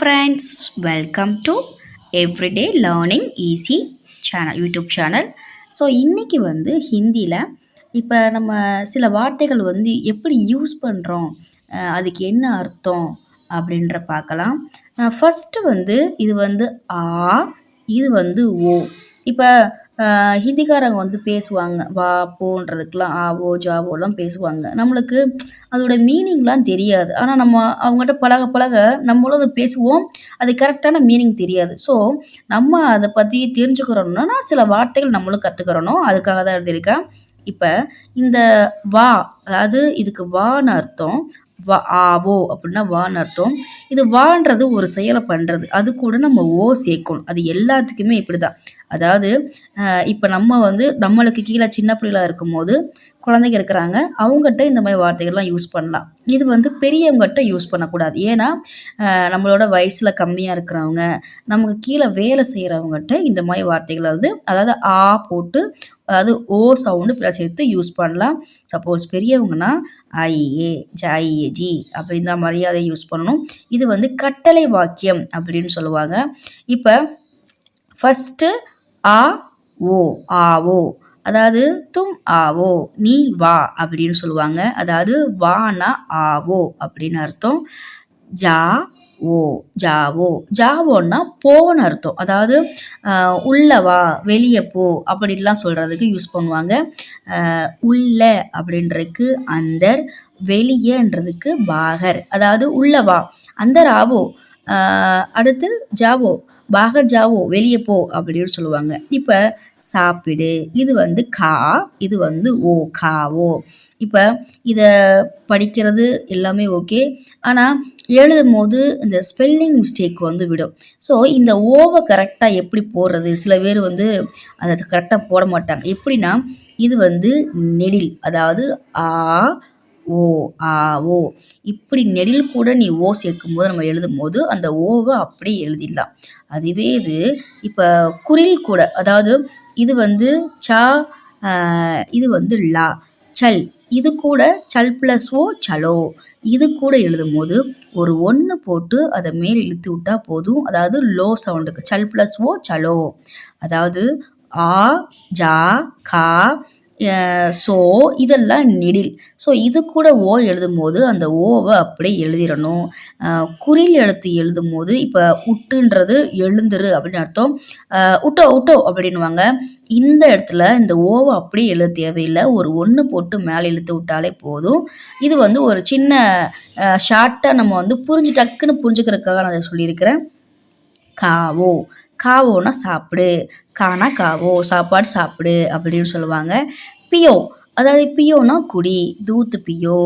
Friends, welcome to everyday learning easy channel, YouTube channel. So இன்றைக்கி ஹிந்தியில் இப்போ நம்ம சில வார்த்தைகள் எப்படி யூஸ் பண்ணுறோம், அதுக்கு என்ன அர்த்தம் அப்படின்ற பார்க்கலாம். ஃபஸ்ட்டு இது ஆ, இது ஓ. இப்போ ஹிந்திக்காரங்க பேசுவாங்க, வா போன்றதுக்கெலாம் ஆவோ ஜாவோலாம் பேசுவாங்க. நம்மளுக்கு அதோட மீனிங்லாம் தெரியாது. ஆனால் நம்ம அவங்ககிட்ட பழக பழக நம்மளும் அதை பேசுவோம். அது கரெக்டான மீனிங் தெரியாது. ஸோ நம்ம அதை பற்றி தெரிஞ்சுக்கிறோம்னா சில வார்த்தைகள் நம்மளும் கற்றுக்கிறணும். அதுக்காக தான் எழுதியிருக்கேன். இப்போ இந்த வா, அதாவது இதுக்கு வான்னு அர்த்தம். வா ஆவோ அப்படின்னா வான்னு அர்த்தம். இது வான்றது ஒரு செயலை பண்ணுறது, அது கூட நம்ம ஓ சேர்க்கணும். அது எல்லாத்துக்குமே இப்படி தான். அதாவது இப்போ நம்ம நம்மளுக்கு கீழே சின்ன பிள்ளைகளாக இருக்கும்போது குழந்தைங்க இருக்கிறாங்க, அவங்ககிட்ட இந்த மாதிரி வார்த்தைகள்லாம் யூஸ் பண்ணலாம். இது பெரியவங்ககிட்ட யூஸ் பண்ணக்கூடாது. ஏன்னா நம்மளோட வயசில் கம்மியாக இருக்கிறவங்க, நமக்கு கீழே வேலை செய்கிறவங்ககிட்ட இந்த மாதிரி வார்த்தைகளை அதாவது ஆ போட்டு, அதாவது ஓ சவுண்டு பிள்ளை சேர்த்து யூஸ் பண்ணலாம். சப்போஸ் பெரியவங்கன்னா ஐ ஏ ஜை ஜி அப்படின்னு தான் மரியாதை யூஸ் பண்ணணும். இது கட்டளை வாக்கியம் அப்படின்னு சொல்லுவாங்க. இப்போ ஃபஸ்ட்டு ஆ ஓ, ஆவோ, அதாவது தும் ஆவோ, நீ வா அப்படின்னு சொல்லுவாங்க. அதாவது வானா ஆவோ அப்படின்னு அர்த்தம். ஜா ஓ, ஜாவோ, ஜாவோன்னா போன்னு அர்த்தம். அதாவது உள்ள வா, வெளியே போ அப்படின்லாம் சொல்கிறதுக்கு யூஸ் பண்ணுவாங்க. உள்ள அப்படின்றதுக்கு அந்தர், வெளியேன்றதுக்கு பாகர். அதாவது உள்ள வா, அந்தர் ஆவோ, அடுத்து ஜாவோ, பாகர் ஜாவோ, வெளியே போ அப்படின்னு சொல்லுவாங்க. இப்போ சாப்பிடு, இது கா, இது ஓ, காவோ. இப்போ இதை படிக்கிறது எல்லாமே ஓகே, ஆனால் எழுதும் போது இந்த ஸ்பெல்லிங் மிஸ்டேக் விடும். ஸோ இந்த ஓவை கரெக்டாக எப்படி போடுறது, சில பேர் அதை கரெக்டாக போட மாட்டாங்க. எப்படின்னா இது நெடில், அதாவது ஆ ஓ, ஆ ஓ, இப்படி நெடில் கூட நீ ஓ சேர்க்கும்போது நம்ம எழுதும் போது அந்த ஓவை அப்படியே எழுதிடலாம். அதுவே இது இப்போ குரில் கூட, அதாவது இது சா, இது லா, சல், இது கூட சல் ப்ளஸ் ஓ சலோ, இது கூட எழுதும் போது ஒரு ஒன்று போட்டு அதை மேல் இழுத்து விட்டால் போதும். அதாவது லோ சவுண்டுக்கு சல் ப்ளஸ் ஓ சலோ. அதாவது ஆ ஜா கா சோ இதெல்லாம் நெடில். ஸோ இது கூட ஓ எழுதும் போது அந்த ஓவை அப்படியே எழுதிடணும். குறில் எழுத்து எழுதும் போது இப்போ உட்டுன்றது எழுந்துரு அப்படின்னு அர்த்தம். உட்டோ உட்டோ அப்படின்வாங்க. இந்த இடத்துல இந்த ஓவை அப்படியே எழுத தேவையில்லை, ஒரு ஒன்று போட்டு மேலே இழுத்து விட்டாலே போதும். இது ஒரு சின்ன ஷார்ட்டாக நம்ம டக்குன்னு புரிஞ்சுக்கிறதுக்காக நான் அதை சொல்லியிருக்கிறேன். காவோ, காவோனா சாப்பிடு, கானா காவோ, சாப்பாடு சாப்பிடு அப்படின்னு சொல்லுவாங்க. பியோ, அதாவது பியோனா குடி, தூத்து பியோ,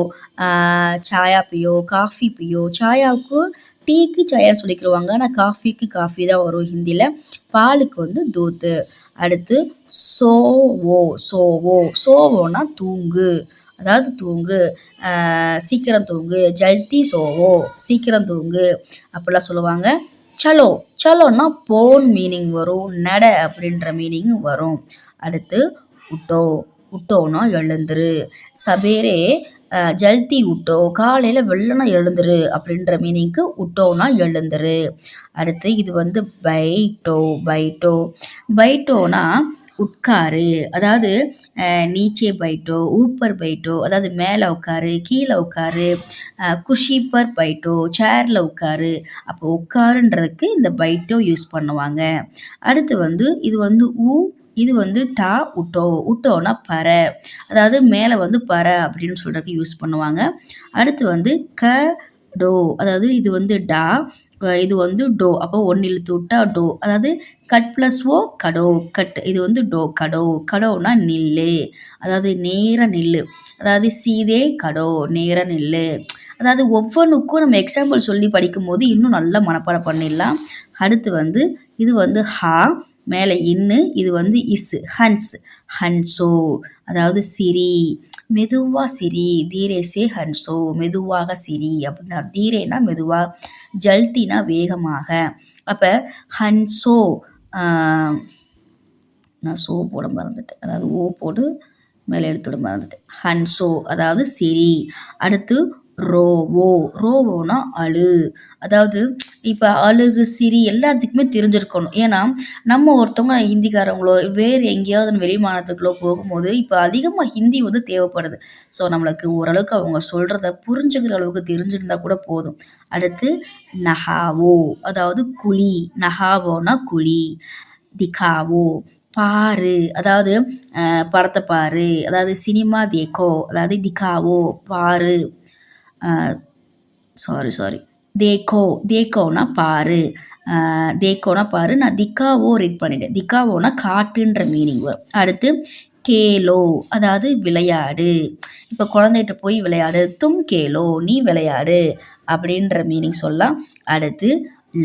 சாயா பியோ, காஃபி பியோ. சாயாவுக்கு டீக்கு சாயான்னு சொல்லிக்கிடுவாங்க, ஆனால் காஃபிக்கு காஃபி தான் வரும் ஹிந்தியில். பாலுக்கு தூத்து. அடுத்து சோவோ, சோவோ, சோவோனா தூங்கு, அதாவது தூங்கு, சீக்கிரம் தூங்கு, ஜல்தி சோவோ, சீக்கிரம் தூங்கு அப்படிலாம் சொல்லுவாங்க. சலோ, சலோன்னா போன் மீனிங் வரும், நட அப்படின்ற மீனிங் வரும். அடுத்து உட்டோ, உட்டோனா எழுந்துரு, சபேரே ஜல்தி உட்டோ, காலையில் வெள்ளனா எழுந்துரு அப்படின்ற மீனிங்க்கு உட்டோனா எழுந்துரு. அடுத்து இது பைட்டோ, பைட்டோ, பைட்டோனா உட்காரு, அதாவது நீச்சே பைட்டோ, ஊப்பர் பைட்டோ, அதாவது மேலே உட்காரு, கீழே உட்காரு, குஷி பர் பைட்டோ, சேரில் உட்காரு. அப்போ உட்காருன்றதுக்கு இந்த பைட்டோ யூஸ் பண்ணுவாங்க. அடுத்து இது ஊ, இது டா உட்டோ, உட்டோனா பறை, அதாவது மேலே பறை அப்படின்னு சொல்கிறதுக்கு யூஸ் பண்ணுவாங்க. அடுத்து க டோ, அதாவது இது டா, இது டோ, அப்போ ஒன்று இழுத்து விட்டா டோ, அதாவது கட் ப்ளஸ் ஓ கடோ, கட், இது டோ கடோ, கடோனா நில்லு, அதாவது நேர நில்லு, அதாவது சீதே கடோ, நேர நில்லு. அதாவது ஒவ்வொன்றுக்கும் நம்ம எக்ஸாம்பிள் சொல்லி படிக்கும்போது இன்னும் நல்லா மனப்பாடம் பண்ணிடலாம். அடுத்து இது ஹா, மேலே இன்னு, இது இஸ், ஹன்ஸ், ஹன்சோ, அதாவது சிரி, மெதுவாக சிரி, தீரேசே ஹன்சோ, மெதுவாக சிரி அப்படின்னா, தீரேனா மெதுவாக, ஜல்தினா வேகமாக. அப்போ ஹன்சோ, நான் சோ போட மறந்துட்டேன், அதாவது ஓ போடு மேலே எடுத்துட மறந்துட்டேன். ஹன்சோ அதாவது சிரி. அடுத்து ரோவோ ரோவோனா அழு. அதாவது இப்போ அழுகு சிரி எல்லாத்துக்குமே தெரிஞ்சிருக்கணும். ஏன்னா நம்ம ஒருத்தவங்க ஹிந்திக்காரங்களோ வேறு எங்கேயாவது வெளி மாநிலத்துக்குள்ளோ போகும்போது இப்போ அதிகமாக ஹிந்தி வந்து தேவைப்படுது. ஸோ நம்மளுக்கு ஓரளவுக்கு அவங்க சொல்கிறத புரிஞ்சுக்கிற அளவுக்கு தெரிஞ்சிருந்தா கூட போதும். அடுத்து நஹாவோ அதாவது குழி. நஹாவோனா குழி. திகாவோ பாரு. அதாவது படத்தை பாரு. அதாவது சினிமா தேக்கோ. அதாவது திகாவோ பாரு. சாரி சாரி தேக்கோ தேக்கோனா பாரு. தேக்கோனா பாரு. நான் திக்காவோ ரீட் பண்ணிட்டேன். திக்காவோனா காட்டுன்ற மீனிங் வரும். அடுத்து கேலோ அதாவது விளையாடு. இப்போ குழந்தைகிட்ட போய் விளையாடு. தும் கேலோ நீ விளையாடு அப்படின்ற மீனிங் சொல்லலாம். அடுத்து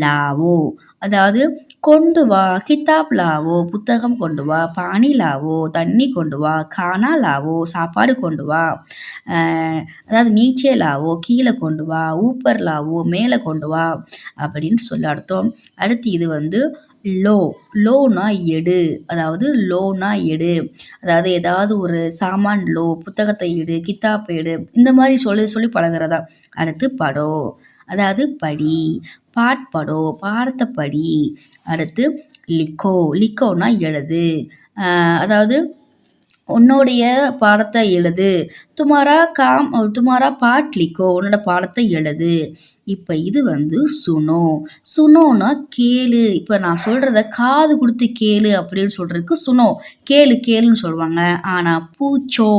லாவோ அதாவது கொண்டு வா. கிதாப் லாவோ புத்தகம் கொண்டு வா. பானி லாவோ தண்ணி கொண்டு வா. கானா லாவோ சாப்பாடு கொண்டு வா. அதாவது நீச்சே லாவோ கீழே கொண்டு வா. ஊப்பர் லாவோ மேலே கொண்டு வா அப்படின்னு சொல்லி அர்த்தம். அடுத்து இது வந்து லோ. லோனா எடு. அதாவது லோனா எடு. அதாவது ஏதாவது ஒரு சாமான் லோ. புத்தகத்தை எடு. கித்தாப் எடு. இந்த மாதிரி சொல்லி சொல்லி பழகிறதா. அடுத்து படோ அதாவது படி. பாட் படோ பாடத்தை படி. அடுத்து லிக்கோ. லிக்கோனா எழுது. அதாவது உன்னுடைய பாடத்தை எழுது. துமாரா பாட் லிக்கோ உன்னோட பாடத்தை எழுது. இப்போ இது வந்து சுனோ. சுனோனா கேளு. இப்போ நான் சொல்கிறத காது கொடுத்து கேளு அப்படின்னு சொல்கிறதுக்கு சுனோ. கேளு கேளுன்னு சொல்லுவாங்க. ஆனால் பூச்சோ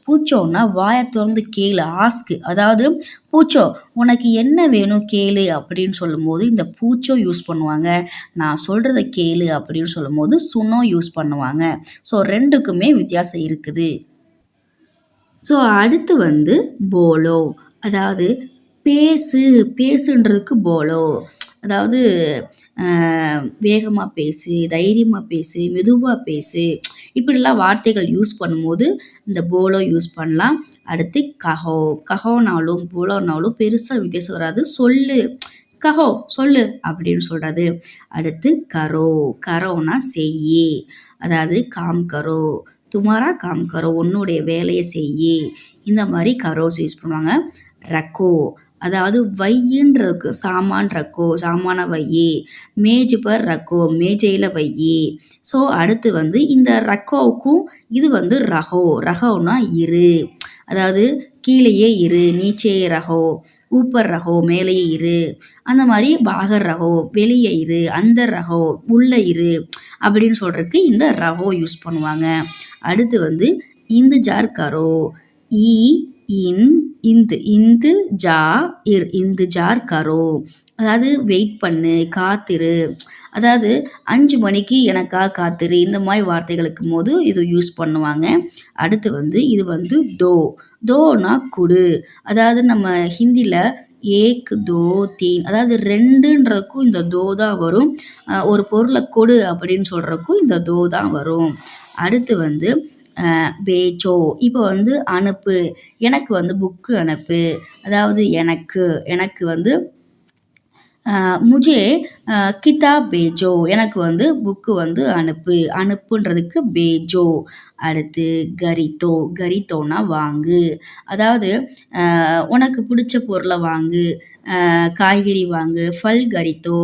பூச்சோன்னா வாயை திறந்து கேளு. ஆஸ்க்கு. அதாவது பூச்சோ உனக்கு என்ன வேணும் கேளு அப்படின்னு சொல்லும்போது இந்த பூச்சோ யூஸ் பண்ணுவாங்க. நான் சொல்கிறத கேளு அப்படின்னு சொல்லும்போது சுனோ யூஸ் பண்ணுவாங்க. ஸோ ரெண்டுக்குமே வித்தியாசம் இருக்குது. ஸோ அடுத்து வந்து போலோ. அதாவது பேசு. பேசுன்றதுக்கு போலோ. அதாவது வேகமாக பேசு. தைரியமாக பேசு. மெதுவாக பேசு. இப்படிலாம் வார்த்தைகள் யூஸ் பண்ணும்போது இந்த போலோ யூஸ் பண்ணலாம். அடுத்து கஹோ. கஹோனாலும் போலோனாலும் பெருசாக வித்தியாசம் வராது. சொல்லு. கஹோ சொல்லு அப்படின்னு சொல்கிறது. அடுத்து கரோ. கரோனா செய்யி. அதாவது காம் கரோ. துமாரா காம் கரோ உன்னுடைய வேலையை செய்யி. இந்த மாதிரி கரோஸ் யூஸ் பண்ணுவாங்க. ரக்கோ அதாவது வையின்றதுக்கு சாமான் ரக்கோ சாமான வையி. மேஜ் பர் ரக்கோ மேஜையில் வையி. ஸோ அடுத்து வந்து இந்த ரக்கோவுக்கும் இது வந்து ரஹோ. ரஹோனா இரு. அதாவது கீழேயே இரு. நீச்சே ரஹோ. ஊப்பர் ரஹோ மேலேயே இரு. அந்த மாதிரி பாகர் ரஹோ வெளியே இரு. அந்த ரஹோ உள்ள இரு அப்படின்னு சொல்கிறதுக்கு இந்த ரஹோ யூஸ் பண்ணுவாங்க. அடுத்து வந்து இந்துஜார் கரோ. ஈ இன் இந்து ஜா இர் இந்துஜார் கரோ. அதாவது வெயிட் பண்ணு காத்திரு. அதாவது 5 மணிக்கு எனக்காக காத்திரு. இந்த மாதிரி வார்த்தைகளுக்கும் போது இது யூஸ் பண்ணுவாங்க. அடுத்து வந்து இது வந்து தோ. தோனா குடு. அதாவது நம்ம ஹிந்தியில் ஏக் தோ தீன் அதாவது 2ன்றதுக்கும் இந்த தோ தான் வரும். ஒரு பொருளை கொடு அப்படின்னு சொல்கிறதுக்கும் இந்த தோ தான் வரும். அடுத்து வந்து பேச்சோ. இப்போ வந்து அனுப்பு. எனக்கு வந்து புக்கு அனுப்பு. அதாவது எனக்கு வந்து முஜே கிதாப் பேஜோ. எனக்கு வந்து புக்கு வந்து அனுப்பு. அனுப்புன்றதுக்கு பேஜோ. அடுத்து கரித்தோ. கரித்தோனா வாங்கு. அதாவது உனக்கு பிடிச்ச பொருளை வாங்கு. காய்கறி வாங்கு. ஃபல் கரித்தோ.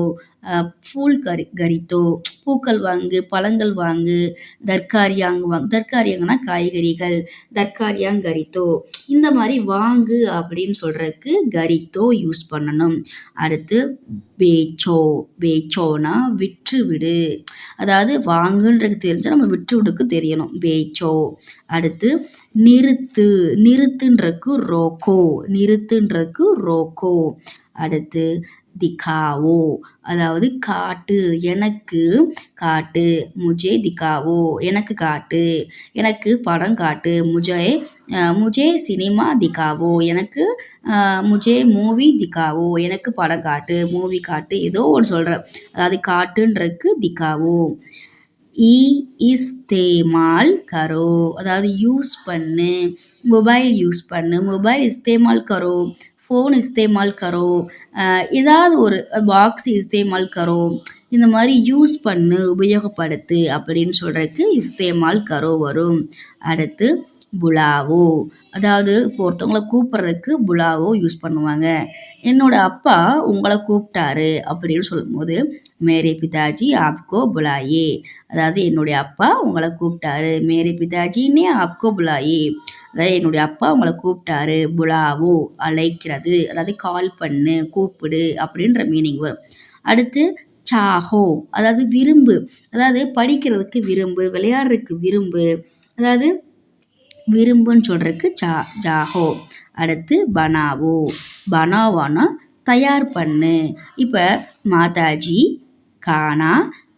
ஃபூல் கரித்தோ. பூக்கள் வாங்கு. பழங்கள் வாங்கு. தர்காரியாங் வாங்கு. தர்காரியாங்கன்னா காய்கறிகள். தர்காரியாங் கரித்தோ. இந்த மாதிரி வாங்கு அப்படின்னு சொல்கிறதுக்கு கரித்தோ யூஸ் பண்ணணும். அடுத்து பேச்சோ. பேச்சோனா விற்று விடு. அதாவது வாங்குன்றது தெரிஞ்சால் நம்ம விற்று விடுக்கு தெரியணும். பேச்சோ. அடுத்து நிறுத்து. நிறுத்துன்றதுக்கு ரோக்கோ. நிறுத்துன்றதுக்கு ரோக்கோ. அடுத்து திகாவோ. அதாவது காட்டு. எனக்கு காட்டு. முஜே திகாவோ எனக்கு காட்டு. எனக்கு படம் காட்டு. முஜே சினிமா திகாவோ எனக்கு முஜே மூவி திகாவோ எனக்கு படம் காட்டு மூவி காட்டு ஏதோ ஒன்று சொல்கிறேன். அதாவது காட்டுன்றதுக்கு திகாவோ. இஸ்தேமால் கரோ. அதாவது யூஸ் பண்ணு. மொபைல் யூஸ் பண்ணு. மொபைல் இஸ்தேமால் கரோ. ஃபோன் இஸ்தேமால் கரோ. ஏதாவது ஒரு பாக்ஸ் இஸ்தேமால் கரோ. இந்த மாதிரி யூஸ் பண்ணு உபயோகப்படுத்து அப்படின்னு சொல்கிறதுக்கு இஸ்தேமால் கரோ வரும். அடுத்து புலாவோ. அதாவது இப்போ ஒருத்தவங்கள கூப்பிடுறதுக்கு புலாவோ யூஸ் பண்ணுவாங்க. என்னோட அப்பா உங்கள கூப்பிட்டாரு அப்படின்னு சொல்லும்போது, மேரே பிதாஜி ஆப்கோ புலாயே. அதாவது என்னுடைய அப்பா உங்கள கூப்பிட்டாரு. மேரே பிதாஜி நே ஆப்கோ புலாயே. அதாவது என்னுடைய அப்பா உங்கள கூப்பிட்டாரு. புலாவோ அழைக்கிறது. அதாவது கால் பண்ணு, கூப்பிடு அப்படின்ற மீனிங் வரும். அடுத்து சாஹோ அதாவது விரும்பு. அதாவது படிக்கிறதுக்கு விரும்பு, விளையாடுறதுக்கு விரும்பு. அதாவது விரும்புன்னு சொல்றதுக்கு ஜாஹோ. அடுத்து பனாவோ. பனாவானா தயார் பண்ணு. இப்போ மாதாஜி கானா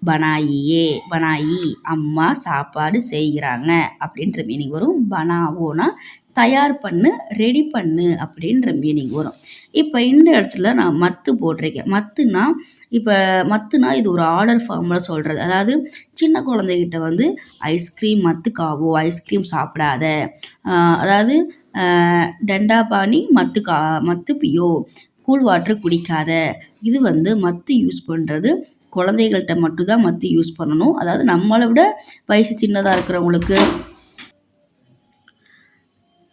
பனாயியே. பனாயி அம்மா சாப்பாடு செய்கிறாங்க அப்படின்ற மீனிங் வரும். பனாவோனா தயார் பண்ணு, ரெடி பண்ணு அப்படின்ற மீனிங் வரும். இப்போ இந்த இடத்துல நான் மத்து போட்டிருக்கேன். மத்துனா இது ஒரு ஆர்டர் ஃபார்மில் சொல்கிறது. அதாவது சின்ன குழந்தைகிட்ட வந்து ஐஸ்கிரீம் மத்துக்காவோ, ஐஸ்கிரீம் சாப்பிடாத. அதாவது டண்டா பானி மத்து பியோ, கூல் வாட்டர் குடிக்காத. இது வந்து மத்து யூஸ் பண்ணுறது குழந்தைகள்கிட்ட மட்டும்தான் மத்து யூஸ் பண்ணணும். அதாவது நம்மளை விட வயசு சின்னதாக இருக்கிறவங்களுக்கு.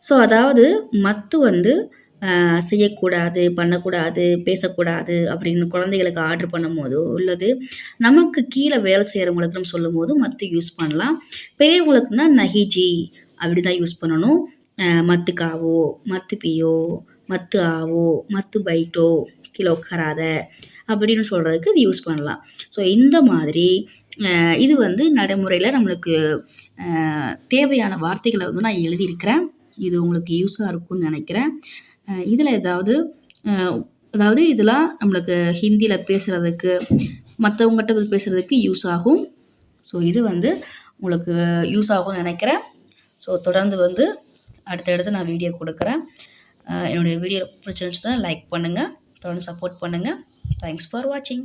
ஸோ அதாவது மத்து வந்து செய்யக்கூடாது, பண்ணக்கூடாது, பேசக்கூடாது அப்படின்னு குழந்தைகளுக்கு ஆர்டர் பண்ணும்போதோ உள்ளது. நமக்கு கீழே வேலை செய்கிறவங்களுக்குன்னு சொல்லும்போது மத்து யூஸ் பண்ணலாம். பெரியவங்களுக்குன்னா நஹிஜி அப்படி தான் யூஸ் பண்ணணும். மத்துக்காவோ, மத்து பியோ, மத்து ஆவோ, மத்து பைட்டோ, கீழே உட்காராத அப்படின்னு சொல்கிறதுக்கு இது யூஸ் பண்ணலாம். ஸோ இந்த மாதிரி இது வந்து நடைமுறையில் நம்மளுக்கு தேவையான வார்த்தைகளை வந்து நான் எழுதியிருக்கிறேன். இது உங்களுக்கு யூஸாக இருக்கும்னு நினைக்கிறேன். இதில் அதாவது இதெல்லாம் நம்மளுக்கு ஹிந்தியில் பேசுகிறதுக்கு, மற்றவங்ககிட்ட பேசுகிறதுக்கு யூஸ் ஆகும். ஸோ இது வந்து உங்களுக்கு யூஸ் ஆகும்னு நினைக்கிறேன். ஸோ தொடர்ந்து வந்து அடுத்தடுத்து நான் வீடியோ கொடுக்குறேன். என்னுடைய வீடியோ பிடிச்சிருந்துச்சுன்னா லைக் பண்ணுங்கள், தொடர்ந்து சப்போர்ட் பண்ணுங்கள். தேங்க்ஸ் ஃபார் வாட்சிங்.